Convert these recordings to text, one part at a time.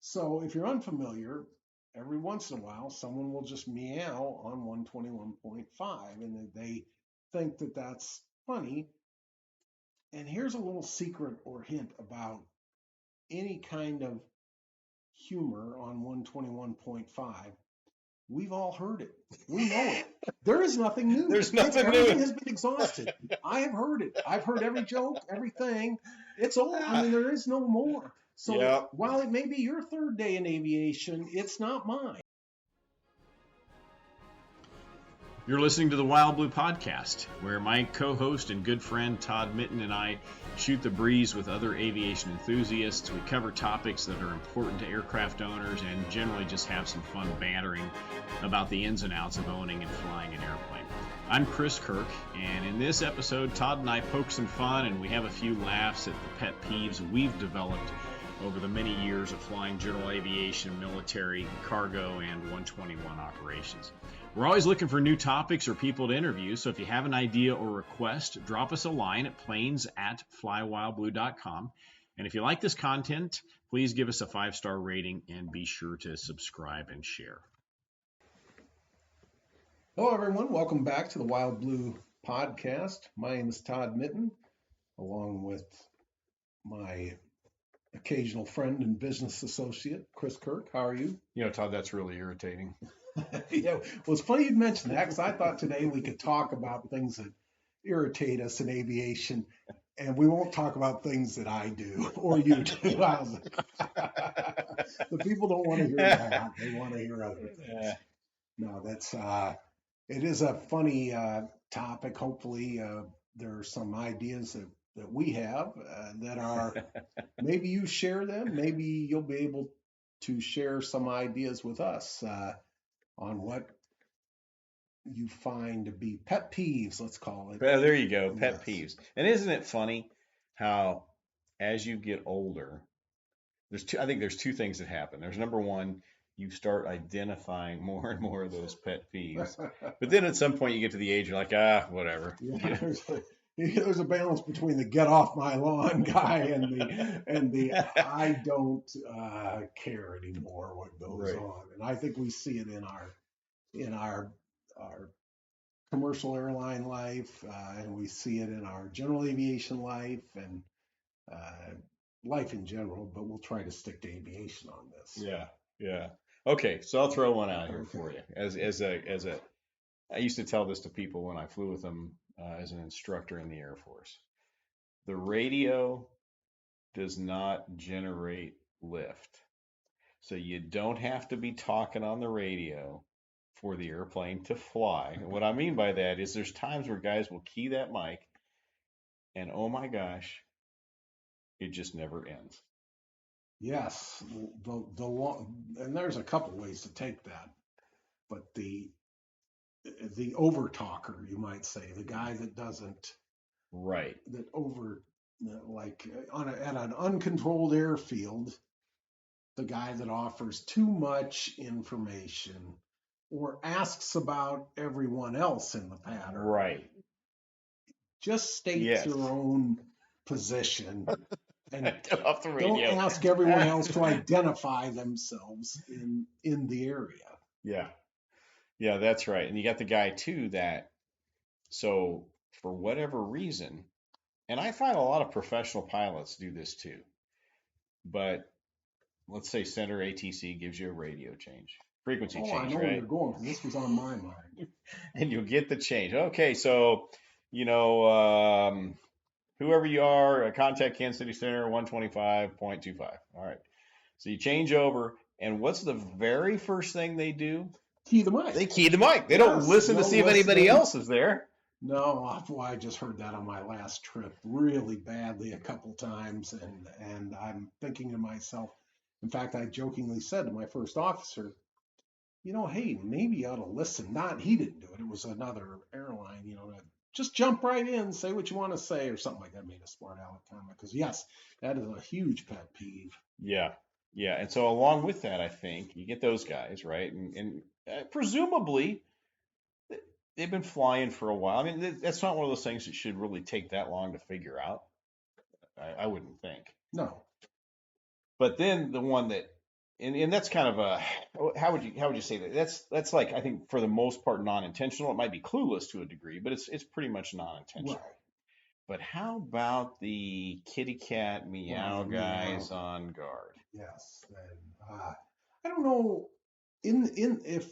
So if you're unfamiliar, every once in a while, someone will just meow on 121.5 and they think that that's funny. And here's a little secret or hint about any kind of humor on 121.5. We've all heard it. We know it. There is nothing new. There's nothing Everything new. has been exhausted. I have heard it. I've heard every joke, everything. It's old. I mean, there is no more. So Yeah. while it may be your third day in aviation, it's not mine. You're listening to the Wild Blue Podcast, where my co-host and good friend Todd Mitten and I shoot the breeze with other aviation enthusiasts. We cover topics that are important to aircraft owners and generally just have some fun bantering about the ins and outs of owning and flying an airplane. I'm Chris Kirk, and in this episode, Todd and I poke some fun and we have a few laughs at the pet peeves we've developed over the many years of flying general aviation, military, cargo, and 121 operations. We're always looking for new topics or people to interview, so if you have an idea or request, drop us a line at planes@flywildblue.com. And if you like this content, please give us a 5-star rating and be sure to subscribe and share. Hello, everyone. Welcome back to the Wild Blue Podcast. My name is Todd Mitten, along with my occasional friend and business associate, Chris Kirk. How are you? You know, Todd, that's really irritating. Yeah, well, it's funny you'd mention that because I thought today we could talk about things that irritate us in aviation, and we won't talk about things that I do or you do. The people don't want to hear that. They want to hear other things. No, that's it is a funny topic. Hopefully, there are some ideas that we have that are maybe you share them. Maybe you'll be able to share some ideas with us on what you find to be pet peeves, let's call it. Well, there you go, pet Yes. peeves. And isn't it funny how as you get older, I think there's two things that happen. There's number one, you start identifying more and more of those pet peeves. But then at some point you get to the age you're like, whatever. Yeah, there's a balance between the get off my lawn guy and the I don't care anymore what goes Right. on. And I think we see it in our commercial airline life, and we see it in our general aviation life and life in general. But we'll try to stick to aviation on this. Yeah. Okay, so I'll throw one out here for you. I used to tell this to people when I flew with them as an instructor in the Air Force. The radio does not generate lift. So you don't have to be talking on the radio for the airplane to fly. And what I mean by that is there's times where guys will key that mic and oh my gosh, it just never ends. Yes, the long, and there's a couple ways to take that, but the over talker, you might say, the guy that doesn't Right. that over like at an uncontrolled airfield, the guy that offers too much information or asks about everyone else in the pattern. Right. Just state Yes. your own position and Get off the don't radio. ask everyone else to identify themselves in the area. Yeah, that's right. And you got the guy too that, so for whatever reason, and I find a lot of professional pilots do this too, but let's say Center ATC gives you a radio change, frequency I change, know where right? you're going. This was on my mind. And you'll get the change. Okay, so, whoever you are, contact Kansas City Center 125.25. All right. So you change over, and what's the very first thing they do? Key the mic. They key the mic. They don't listen to see if anybody else is there. No, I just heard that on my last trip really badly a couple times, and I'm thinking to myself, in fact, I jokingly said to my first officer, hey, maybe you ought to listen. He didn't do it. It was another airline, just jump right in, say what you want to say or something like that. Made a smart aleck comment because yes, that is a huge pet peeve. Yeah. And so along with that, I think you get those guys, right? And presumably they've been flying for a while. I mean, that's not one of those things that should really take that long to figure out. I wouldn't think. No. But then the one that and that's kind of a, how would you say that? That's like, I think for the most part non-intentional. It might be clueless to a degree, but it's pretty much non-intentional. Right. But how about the kitty cat meow guys on guard? Yes. And I don't know if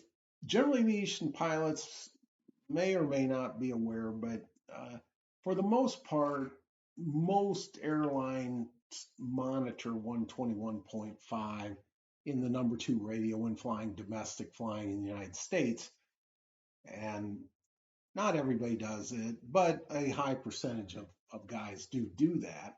general aviation pilots may or may not be aware, but for the most part, most airlines monitor 121.5 in the number 2 radio when flying domestic flying in the United States. And not everybody does it, but a high percentage of guys do that.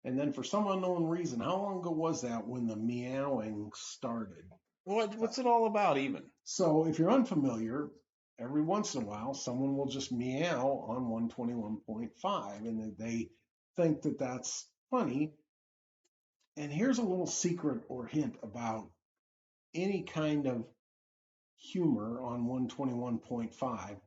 And then for some unknown reason, how long ago was that when the meowing started? What's it all about even? So if you're unfamiliar, every once in a while, someone will just meow on 121.5 and they think that that's funny. And here's a little secret or hint about any kind of humor on 121.5.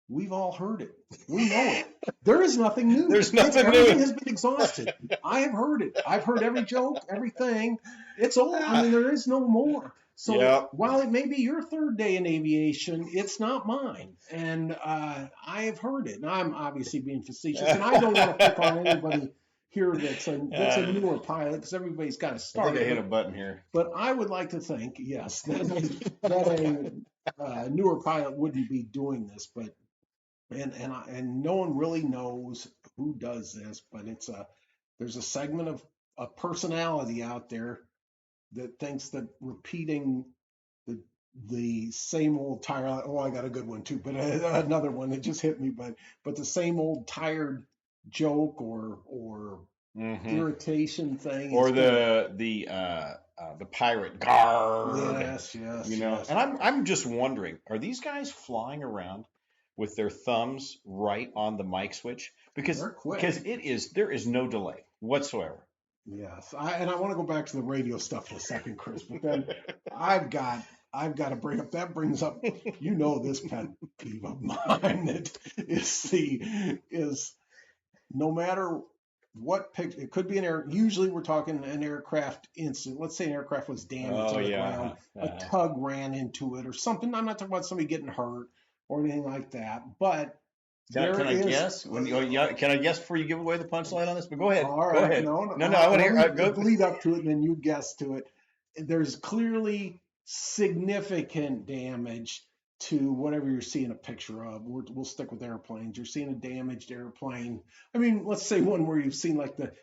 We've all heard it. We know it. There is nothing new. There's nothing new. Everything has been exhausted. I have heard it. I've heard every joke, everything. It's old. I mean, there is no more. So while it may be your third day in aviation, it's not mine. And I have heard it. And I'm obviously being facetious. And I don't want to pick on anybody here that's a newer pilot, because everybody's got to start. I think I hit a button here. But I would like to think, yes, that a newer pilot wouldn't be doing this. But and no one really knows who does this, but there's a segment of a personality out there that thinks that repeating the same old tired. Oh, I got a good one too, but another one that just hit me. But the same old tired joke or irritation thing, or the pirate guard. Yes. You know, yes. And I'm just wondering, are these guys flying around with their thumbs right on the mic switch? Because there is no delay whatsoever. Yes, I want to go back to the radio stuff in a second, Chris. But then I've got to bring up, this pet peeve of mine that is no matter what picture, it could be usually we're talking an aircraft incident. Let's say an aircraft was damaged on the ground, a tug ran into it or something. I'm not talking about somebody getting hurt or anything like that, but can I guess? Can I guess before you give away the punchline on this? But go ahead. All right. Go ahead. No. I want to hear. Go lead up to it, and then you guess to it. There's clearly significant damage to whatever you're seeing a picture of. We'll stick with airplanes. You're seeing a damaged airplane. I mean, let's say one where you've seen like the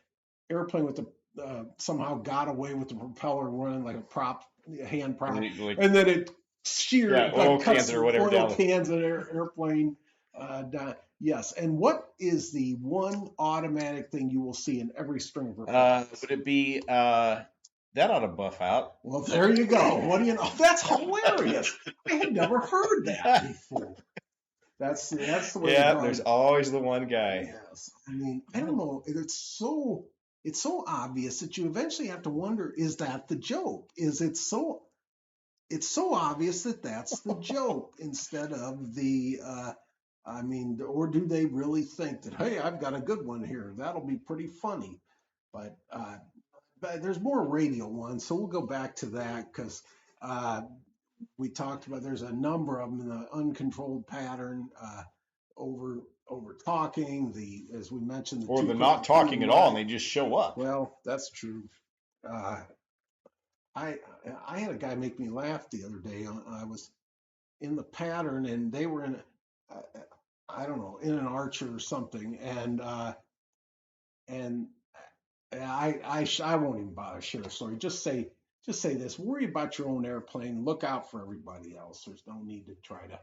airplane with the somehow got away with the propeller running like a hand prop, and then it sheared oil cans or whatever. Oil cans in an airplane. Yes. And what is the one automatic thing you will see in every string of reports? Would it be that ought to buff out? Well, there you go. What do you know? That's hilarious. I had never heard that before. That's the way. Yeah, there's always the one guy. Yes. I mean, I don't know. It's so obvious that you eventually have to wonder: is that the joke? It's so obvious that that's the joke instead of the. I mean, or do they really think that, hey, I've got a good one here, that'll be pretty funny? But there's more radio ones, so we'll go back to that because we talked about there's a number of them in the uncontrolled pattern, over talking, as we mentioned, or the not talking at all and they just show up. Well, that's true. I had a guy make me laugh the other day. I was in the pattern and they were in I don't know, in an Archer or something, and I won't even bother to share a story. Just say this: worry about your own airplane. Look out for everybody else. There's no need to try to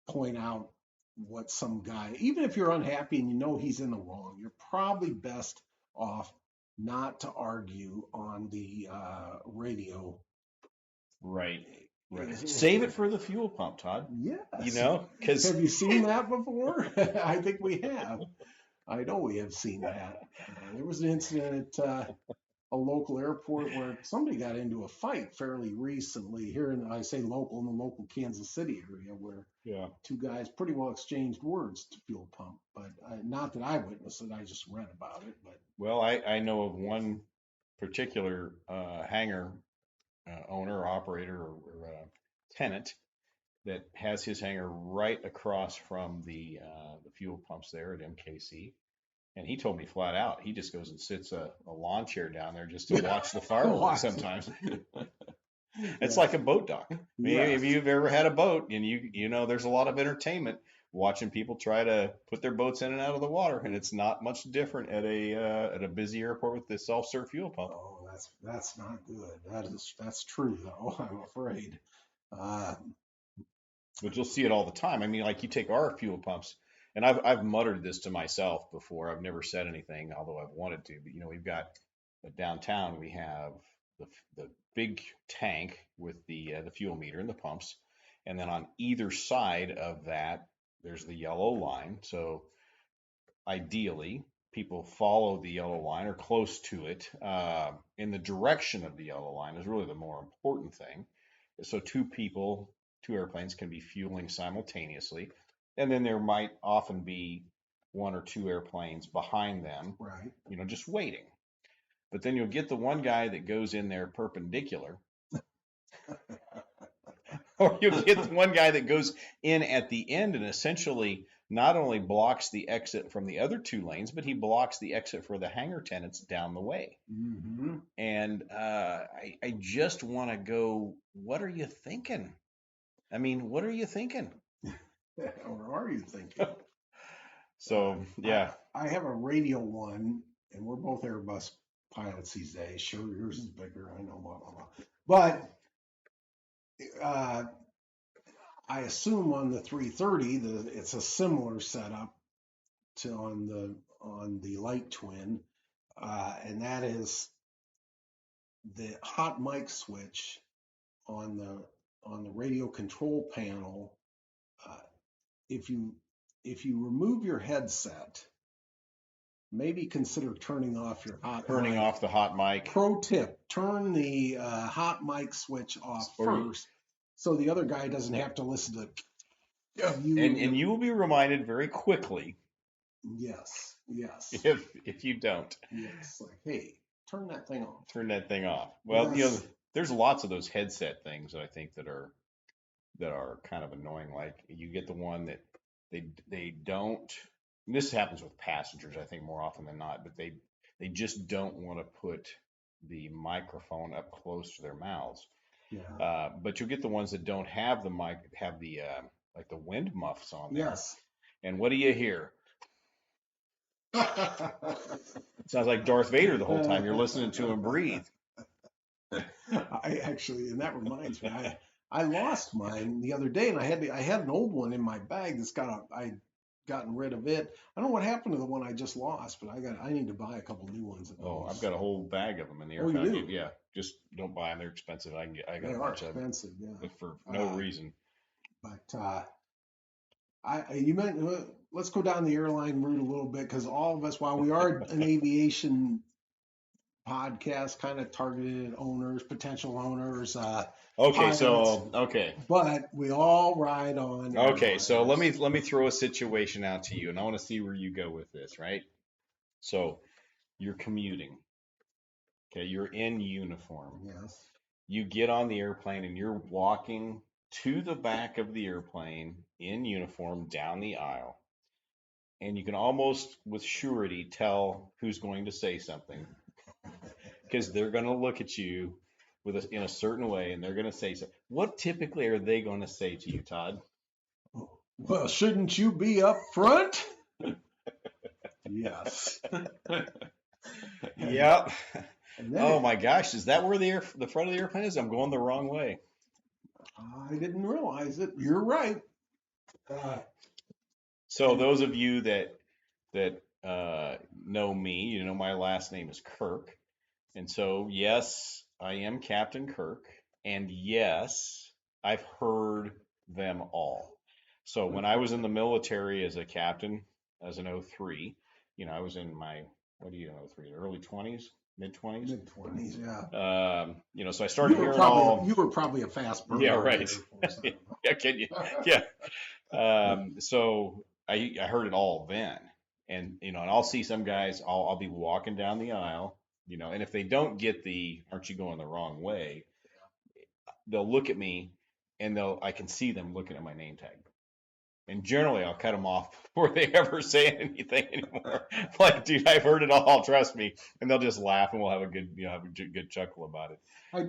point out what some guy. Even if you're unhappy and you know he's in the wrong, you're probably best off not to argue on the radio. Right. Save it for the fuel pump, Todd. Yes. Because have you seen that before? I think we have. I know we have seen that. There was an incident at a local airport where somebody got into a fight fairly recently here in the local Kansas City area where two guys pretty well exchanged words to fuel pump. But not that I witnessed it. I just read about it. But well, I know of one particular hangar owner or operator or tenant that has his hangar right across from the fuel pumps there at MKC. And he told me flat out, he just goes and sits a lawn chair down there just to watch the fireworks sometimes. It's like a boat dock. I mean, if you've ever had a boat, and you know there's a lot of entertainment watching people try to put their boats in and out of the water, and it's not much different at a busy airport with the self-serve fuel pump. Oh, that's not good. That's true though. I'm afraid. But you'll see it all the time. I mean, like you take our fuel pumps, and I've muttered this to myself before. I've never said anything, although I've wanted to. But we've got downtown. We have the big tank with the fuel meter and the pumps, and then on either side of that, there's the yellow line. So ideally, people follow the yellow line or close to it. In the direction of the yellow line is really the more important thing. So two airplanes can be fueling simultaneously, and then there might often be one or two airplanes behind them, right? Just waiting. But then you'll get the one guy that goes in there perpendicular, or you'll get the one guy that goes in at the end and essentially not only blocks the exit from the other two lanes, but he blocks the exit for the hangar tenants down the way. Mm-hmm. And I just want to go, what are you thinking? I mean, what are you thinking? Or are you thinking? So, yeah. I have a radio one, and we're both Airbus pilots these days. Sure, yours is bigger. I know, blah, blah, blah. But I assume on the 330, it's a similar setup to on the light twin, and that is the hot mic switch on the radio control panel. If you remove your headset, maybe consider turning off your off the hot mic. Pro tip: turn the hot mic switch off first, so the other guy doesn't have to listen to you. And you will be reminded very quickly. Yes. If you don't. Yes, like, hey, turn that thing off. Turn that thing off. Well, there's lots of those headset things that I think that are kind of annoying. Like you get the one that they don't. And this happens with passengers, I think, more often than not. But they just don't want to put the microphone up close to their mouths. Yeah. But you'll get the ones that don't have the mic, have the like the wind muffs on there. Yes. And what do you hear? It sounds like Darth Vader the whole time you're listening to him breathe. I actually, and that reminds me, I lost mine the other day, and I had an old one in my bag that's I'd gotten rid of it. I don't know what happened to the one I just lost, but I need to buy a couple new ones. Oh, I've got a whole bag of them in the air. Oh, you do? Yeah, just don't buy them; they're expensive. I got they a bunch of them. Expensive, yeah, but for no reason. But you meant let's go down the airline route a little bit, because all of us, while we are an aviation podcast, kind of targeted at owners, potential owners. Okay. But we all ride on. Okay, so let me throw a situation out to you, and I want to see where you go with this, right? So you're commuting. Okay, you're in uniform. Yes. You get on the airplane and you're walking to the back of the airplane in uniform down the aisle. And you can almost with surety tell who's going to say something, because they're going to look at you in a certain way, and they're going to say something. What typically are they going to say to you, Todd? Well, shouldn't you be up front? Yes. Yep. Oh my gosh, is that where the front of the airplane is? I'm going the wrong way. I didn't realize it. You're right. So those of you that know me, my last name is Kirk. And so, yes, I am Captain Kirk. And yes, I've heard them all. So when I was in the military as a captain, as an 03, I was in my, early 20s, mid-20s? Mid-20s, yeah. So I started hearing all. You were probably a fast burner. Yeah, right. Yeah, can you? Yeah. So I heard it all then. And, and I'll see some guys, I'll be walking down the aisle, and if they don't get aren't you going the wrong way? they'll look at me, and I can see them looking at my name tag. And generally, I'll cut them off before they ever say anything anymore. Like, dude, I've heard it all. Trust me. And they'll just laugh, and we'll have a good chuckle about it.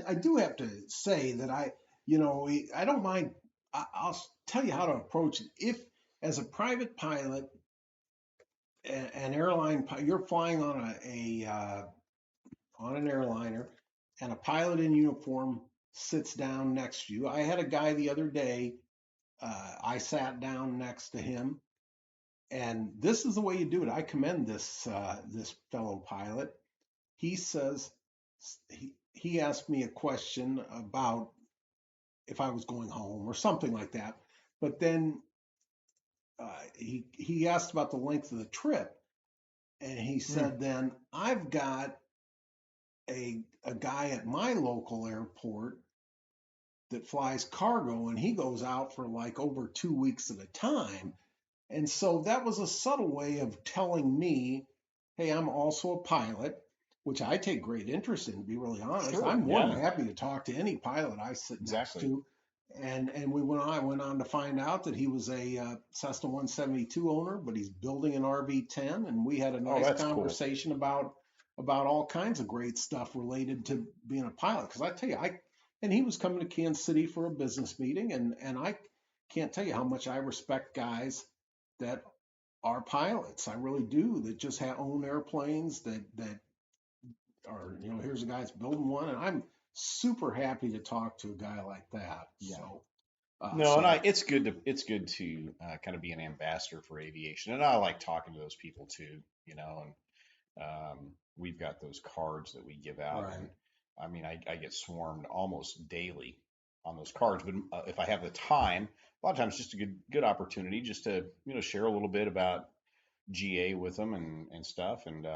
I do have to say that I don't mind. I'll tell you how to approach it. If, as a private pilot, an airline, you're flying on on an airliner, and a pilot in uniform sits down next to you. I had a guy the other day. I sat down next to him, and this is the way you do it. I commend this fellow pilot. He says he asked me a question about if I was going home or something like that, but then he asked about the length of the trip, and he said, then I've got a guy at my local airport that flies cargo, and he goes out for like over 2 weeks at a time. And so that was a subtle way of telling me, hey, I'm also a pilot, which I take great interest in, to be really honest. Sure, I'm more than happy to talk to any pilot I sit next to. And I went on to find out that he was a Cessna 172 owner, but he's building an RV-10, and we had a nice conversation about all kinds of great stuff related to being a pilot. Because I tell you, and he was coming to Kansas City for a business meeting, and I can't tell you how much I respect guys that are pilots. I really do, that just own airplanes, that are, here's a guy that's building one, and I'm super happy to talk to a guy like that. Yeah. So it's good to kind of be an ambassador for aviation, and I like talking to those people too, and we've got those cards that we give out, right. And I mean, I get swarmed almost daily on those cards, but if I have the time, a lot of times just a good opportunity just to share a little bit about GA with them and stuff, and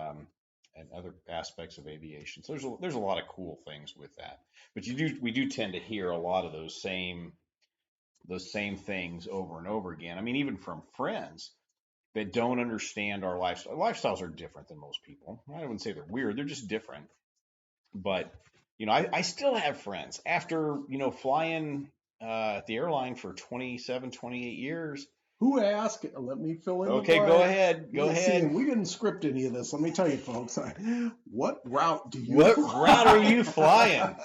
other aspects of aviation. So there's a lot of cool things with that. But we do tend to hear a lot of those same things over and over again. I mean, even from friends that don't understand our lifestyle. Lifestyles are different than most people. I wouldn't say they're weird; they're just different. But I still have friends after flying at the airline for 27, 28 years. Who asked? Let me fill in. Okay, go ahead. Go ahead. See, we didn't script any of this. Let me tell you, folks. What route do you? What route are you flying?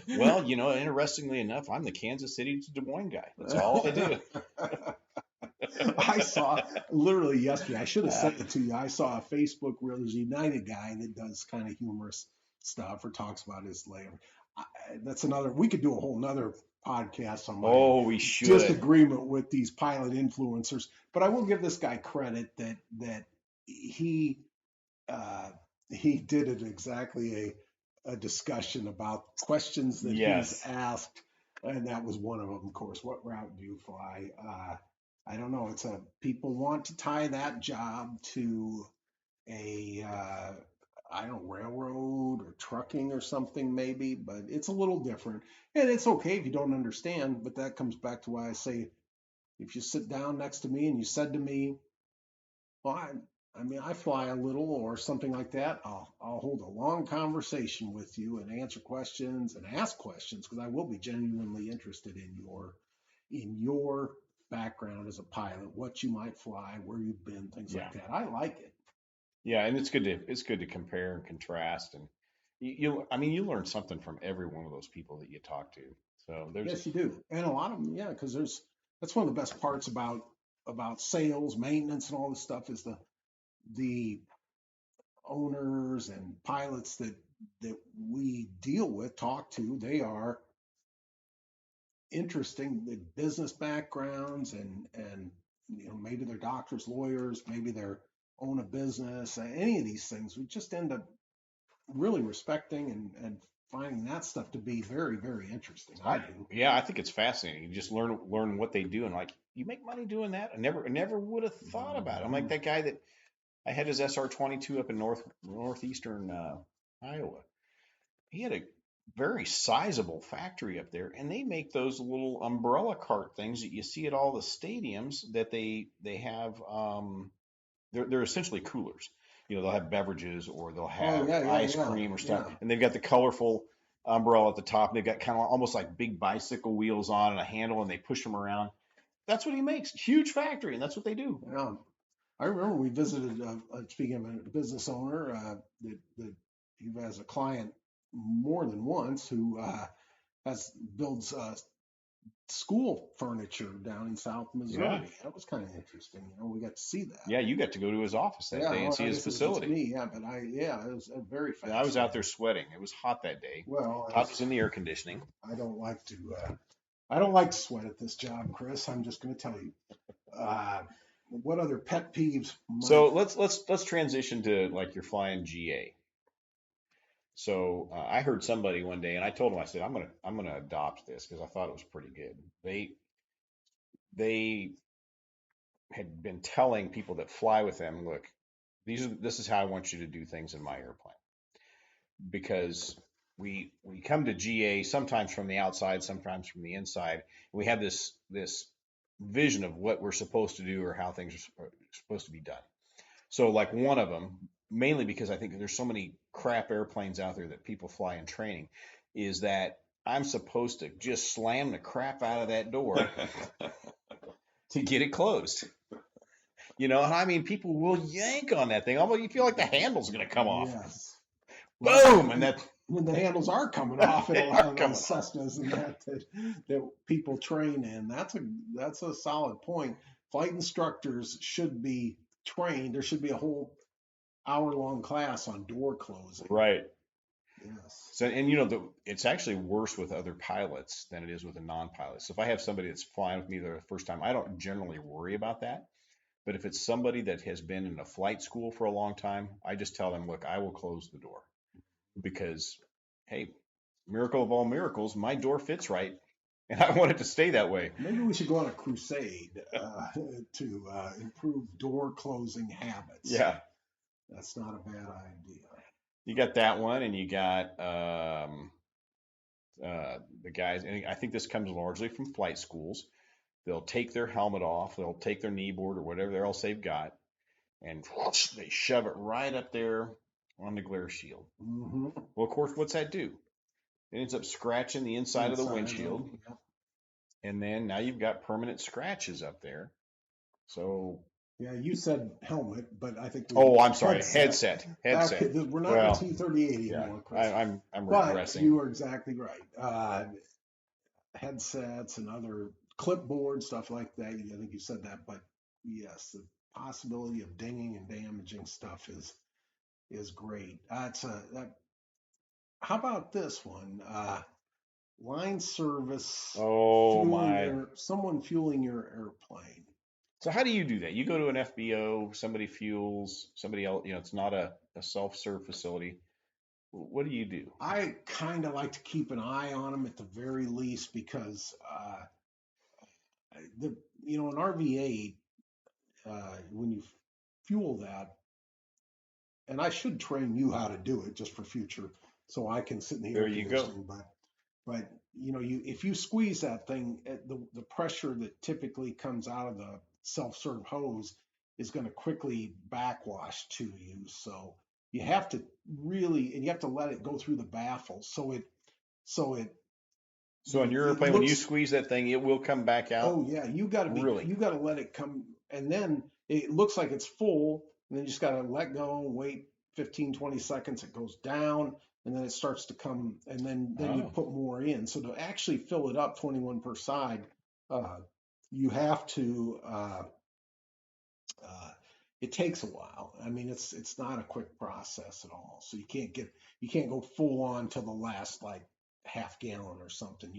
Well, interestingly enough, I'm the Kansas City to Des Moines guy. That's all I do. I saw literally yesterday. I should have sent it to you. I saw a Facebook reel. There's a United guy that does kind of humorous stuff or talks about his layover. That's another. We could do a whole nother podcast on my we should disagreement with these pilot influencers. But I will give this guy credit that he did it exactly a discussion about questions that he's asked, and that was one of them. Of course, what route do you fly? I don't know. People want to tie that job to a railroad or trucking or something maybe, but it's a little different. And it's okay if you don't understand, but that comes back to why I say, if you sit down next to me and you said to me, well, I fly a little or something like that, I'll hold a long conversation with you and answer questions and ask questions, because I will be genuinely interested in your background as a pilot, what you might fly, where you've been, things like that. I like it. Yeah, and it's good to compare and contrast, and you learn something from every one of those people that you talk to. So yes, you do, and a lot of them, because that's one of the best parts about sales, maintenance, and all this stuff is the owners and pilots that we deal with, talk to. They are interesting, the business backgrounds, and maybe they're doctors, lawyers, maybe they're own a business, any of these things. We just end up really respecting and finding that stuff to be very, very interesting. I do. Yeah, I think it's fascinating. You just learn what they do, and like, you make money doing that. I never would have thought about it. I'm like that guy that I had his SR-22 up in northeastern Iowa. He had a very sizable factory up there, and they make those little umbrella cart things that you see at all the stadiums that they have. They're essentially coolers. They'll have beverages, or they'll have ice cream or stuff, and they've got the colorful umbrella at the top, and they've got kind of almost like big bicycle wheels on and a handle, and they push them around. That's what he makes. Huge factory, and that's what they do. Yeah. I remember we visited, speaking of a business owner, that he has a client more than once who builds school furniture down in South Missouri. Yeah. That was kind of interesting. We got to see that. Yeah, you got to go to his office that day and see his facility. Me, yeah, but it was very fast. I was out there sweating. It was hot that day. Well, Todd was in the air conditioning. I don't like to sweat at this job, Chris. I'm just going to tell you. What other pet peeves? So let's transition to like you're flying GA. So I heard somebody one day, and I told him, I said, I'm gonna adopt this because I thought it was pretty good. They had been telling people that fly with them, look, this is how I want you to do things in my airplane, because we come to GA sometimes from the outside, sometimes from the inside. We have this vision of what we're supposed to do or how things are supposed to be done. So like one of them, mainly because I think there's so many crap airplanes out there that people fly in training, is that I'm supposed to just slam the crap out of that door to get it closed. And I mean, people will yank on that thing. Almost you feel like the handle's going to come off. Yes. Boom, and that when the handles are coming off in a lot of those Cessnas and that people train in. That's a solid point. Flight instructors should be trained. There should be a whole hour-long class on door closing. Right. Yes. So, and it's actually worse with other pilots than it is with a non-pilot. So if I have somebody that's flying with me the first time, I don't generally worry about that. But if it's somebody that has been in a flight school for a long time, I just tell them, look, I will close the door. Because, hey, miracle of all miracles, my door fits right, and I want it to stay that way. Maybe we should go on a crusade to improve door closing habits. Yeah. That's not a bad idea. You got that one, and you got the guys, and I think this comes largely from flight schools. They'll take their helmet off, they'll take their knee board or whatever else they've got, and whoosh, they shove it right up there on the glare shield. Mm-hmm. Well, of course, what's that do? It ends up scratching the inside of the windshield. Yep. And then now you've got permanent scratches up there. So. Yeah, you said helmet, but I think. I'm sorry. Headset. We're not in T-38 anymore, Chris. I'm but regressing. You are exactly right. Headsets and other clipboard stuff like that. I think you said that, but yes, the possibility of dinging and damaging stuff is great. How about this one? Line service. Oh my! Someone fueling your airplane. So how do you do that? You go to an FBO, somebody fuels, somebody else. It's not a self-serve facility. What do you do? I kind of like to keep an eye on them at the very least because an RV8 when you fuel that, and I should train you how to do it just for future, so I can sit in the air conditioning. But if you squeeze that thing, the pressure that typically comes out of the self-serve hose is going to quickly backwash to you. So you have to and you have to let it go through the baffle. So in your airplane, when you squeeze that thing, it will come back out. Oh yeah, you got to let it come, and then it looks like it's full, and then you just got to let go, wait 15, 20 seconds, it goes down, and then it starts to come, and then you put more in. So to actually fill it up 21 per side, you have to. It takes a while. I mean, it's not a quick process at all. So you can't go full on to the last like half gallon or something.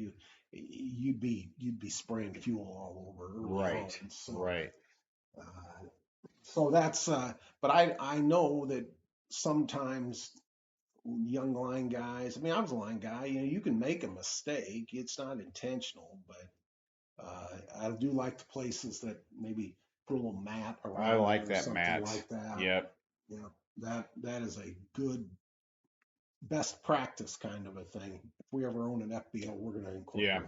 You'd be spraying fuel all over. Right. Right. So that's. But I know that sometimes young line guys. I mean, I was a line guy. You can make a mistake. It's not intentional, but I do like the places that maybe put a little mat around. I like that mat. Like that. Yep. Yeah, that is a good best practice kind of a thing. If we ever own an FBO, we're going to incorporate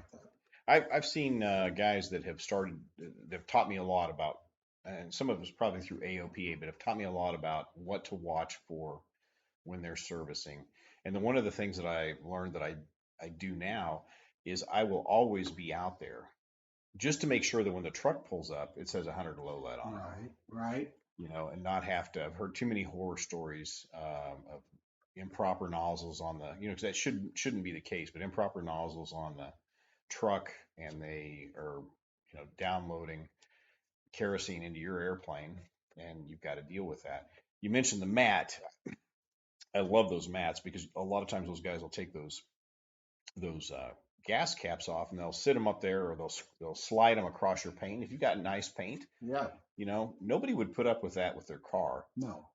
that. I've seen guys that have they've taught me a lot about, and some of it's probably through AOPA, but have taught me a lot about what to watch for when they're servicing. And then one of the things that I learned that I do now is I will always be out there just to make sure that when the truck pulls up, it says 100 low lead on it. Right. And not have to. I've heard too many horror stories of improper nozzles on the, because that shouldn't be the case, but improper nozzles on the truck, and they are, downloading kerosene into your airplane, and you've got to deal with that. You mentioned the mat. I love those mats because a lot of times those guys will take those gas caps off, and they'll sit them up there, or they'll slide them across your paint. If you've got nice paint, Yeah. Nobody would put up with that with their car. No.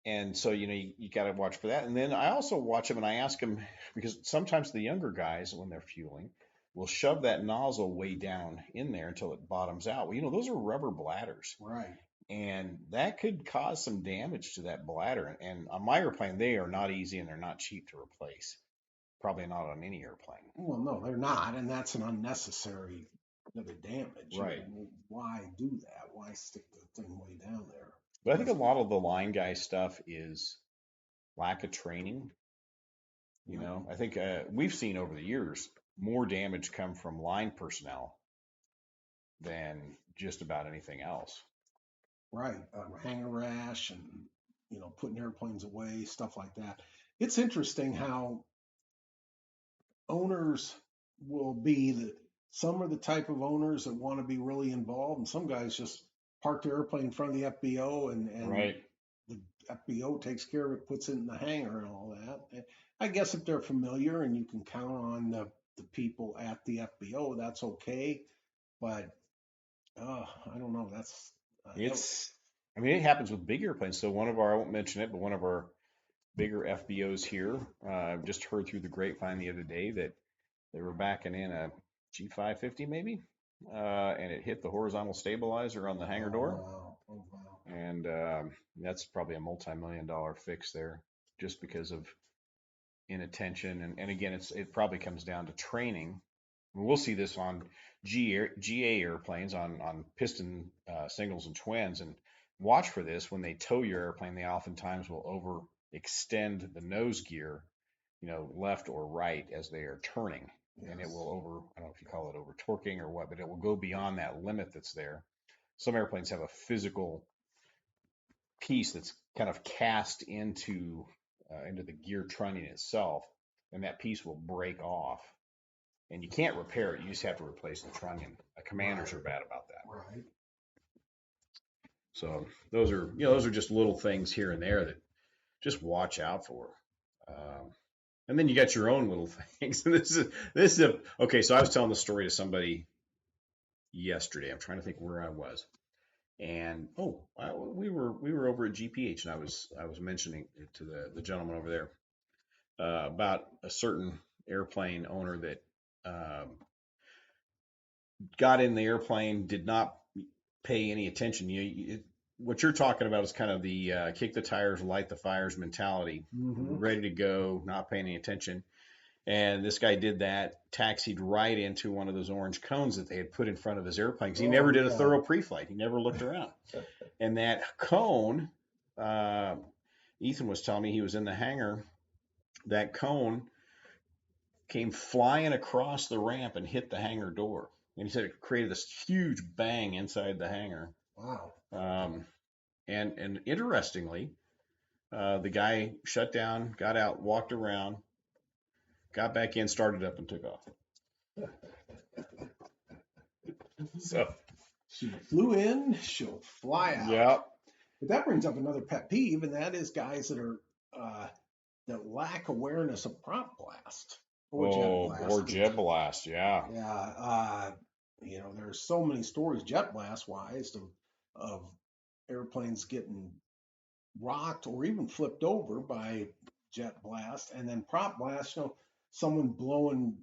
And so, you got to watch for that. And then I also watch them, and I ask them, because sometimes the younger guys, when they're fueling, will shove that nozzle way down in there until it bottoms out. Well, those are rubber bladders. Right. And that could cause some damage to that bladder. And on my airplane, they are not easy, and they're not cheap to replace. Probably not on any airplane. Well, no, they're not. And that's an unnecessary bit of damage. Right. Why do that? Why stick the thing way down there? But I think a lot of the line guy stuff is lack of training. I think we've seen over the years more damage come from line personnel than just about anything else. Right. Hangar rash and, putting airplanes away, stuff like that. It's interesting how owners will be some are the type of owners that want to be really involved, and some guys just park their airplane in front of the FBO, and right. The FBO takes care of it, puts it in the hangar and all that. And I guess if they're familiar and you can count on the people at the FBO, that's okay. But I don't know. That's it happens with big airplanes. So I won't mention it, but one of our bigger FBOs here, just heard through the grapevine the other day that they were backing in a G550 maybe, and it hit the horizontal stabilizer on the hangar door. Oh, wow. And that's probably a multi-million-dollar fix there, just because of inattention. And again, it probably comes down to training. We'll see this on GA airplanes on piston singles and twins, and watch for this when they tow your airplane. They oftentimes will overextend the nose gear, left or right as they are turning. Yes. And it will I don't know if you call it over torquing or what, but it will go beyond that limit that's there. Some airplanes have a physical piece that's kind of cast into the gear trunnion itself, and that piece will break off, and you can't repair it. You just have to replace the trunnion. Commanders are bad about that. Right. So those are just little things here and there that just watch out for. And then you got your own little things. This is okay. So I was telling the story to somebody yesterday. I'm trying to think where I was. And we were over at GPH, and I was mentioning it to the gentleman over there about a certain airplane owner that got in the airplane, did not pay any attention. What you're talking about is kind of the kick the tires, light the fires mentality, ready to go, not paying any attention. And this guy did that, taxied right into one of those orange cones that they had put in front of his airplane, because he never did a thorough pre-flight. He never looked around. And that cone, Ethan was telling me, he was in the hangar, that cone came flying across the ramp and hit the hangar door. And he said it created this huge bang inside the hangar. Wow. And interestingly, the guy shut down, got out, walked around, got back in, started up, and took off. So she flew in, she'll fly out. Yep. But that brings up another pet peeve, and that is guys that are that lack awareness of prop blast or jet blast. Yeah. Yeah. There's so many stories jet blast wise of airplanes getting rocked or even flipped over by jet blast, and then prop blast. Someone blowing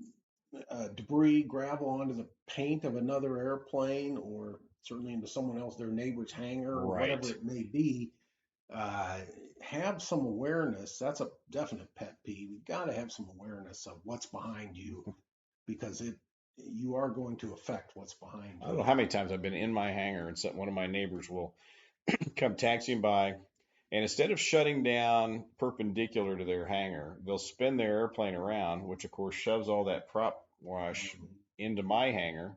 debris, gravel onto the paint of another airplane, or certainly into someone else, their neighbor's hangar, or whatever it may be. Have some awareness. That's a definite pet peeve. You've got to have some awareness of what's behind you, because you are going to affect what's behind you. I don't know how many times I've been in my hangar and one of my neighbors will come taxiing by, And instead of shutting down perpendicular to their hangar, they'll spin their airplane around, which of course shoves all that prop wash into my hangar,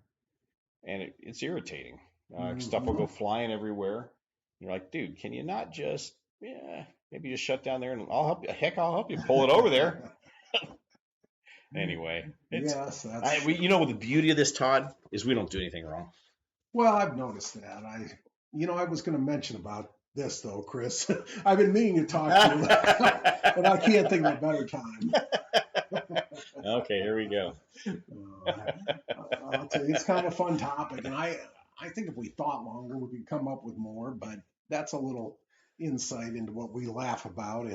and it's irritating. Stuff will go flying everywhere. You're like, dude, can you not just, maybe just shut down there and I'll help you. Heck, I'll help you pull it over there. Anyway, yes, the beauty of this, Todd, is we don't do anything wrong. Well, I've noticed that. I was going to mention about this though, Chris. I've been meaning to talk to you, but I can't think of a better time. Okay, here we go. I'll tell you, it's kind of a fun topic, and I think if we thought longer, we could come up with more. But that's a little insight into what we laugh about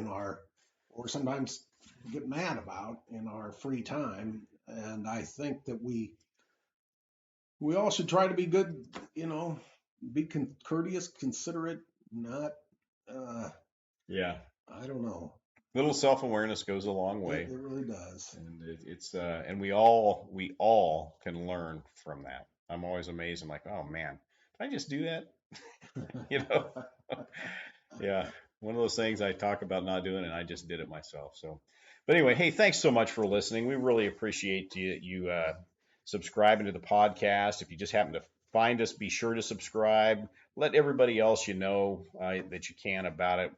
or sometimes get mad about in our free time. And I think that we all should try to be good, be courteous, considerate, not, I don't know. Little self-awareness goes a long way. It really does. And and we all can learn from that. I'm always amazed. I'm like, oh man, did I just do that? Yeah. One of those things I talk about not doing, and I just did it myself. So, but anyway, hey, thanks so much for listening. We really appreciate you subscribing to the podcast. If you just happen to find us, be sure to subscribe. Let everybody else that you can about it.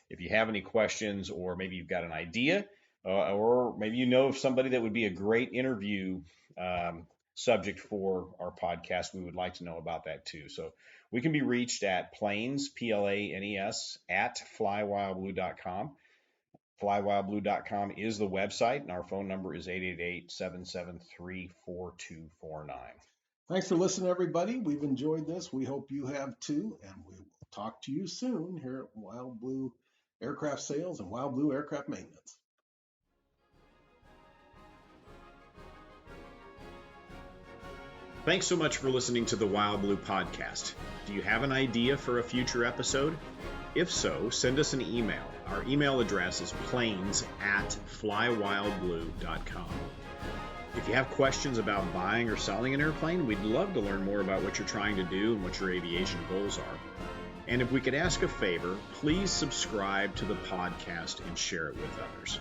If you have any questions, or maybe you've got an idea, or maybe you know of somebody that would be a great interview subject for our podcast, we would like to know about that too. So we can be reached at planes, PLANES, at flywildblue.com. Flywildblue.com is the website, and our phone number is 888-773-4249. Thanks for listening, everybody. We've enjoyed this. We hope you have too, and we will talk to you soon here at Wild Blue Aircraft Sales and Wild Blue Aircraft Maintenance. Thanks so much for listening to the Wild Blue Podcast. Do you have an idea for a future episode? If so, send us an email. Our email address is planes@flywildblue.com. If you have questions about buying or selling an airplane, we'd love to learn more about what you're trying to do and what your aviation goals are. And if we could ask a favor, please subscribe to the podcast and share it with others.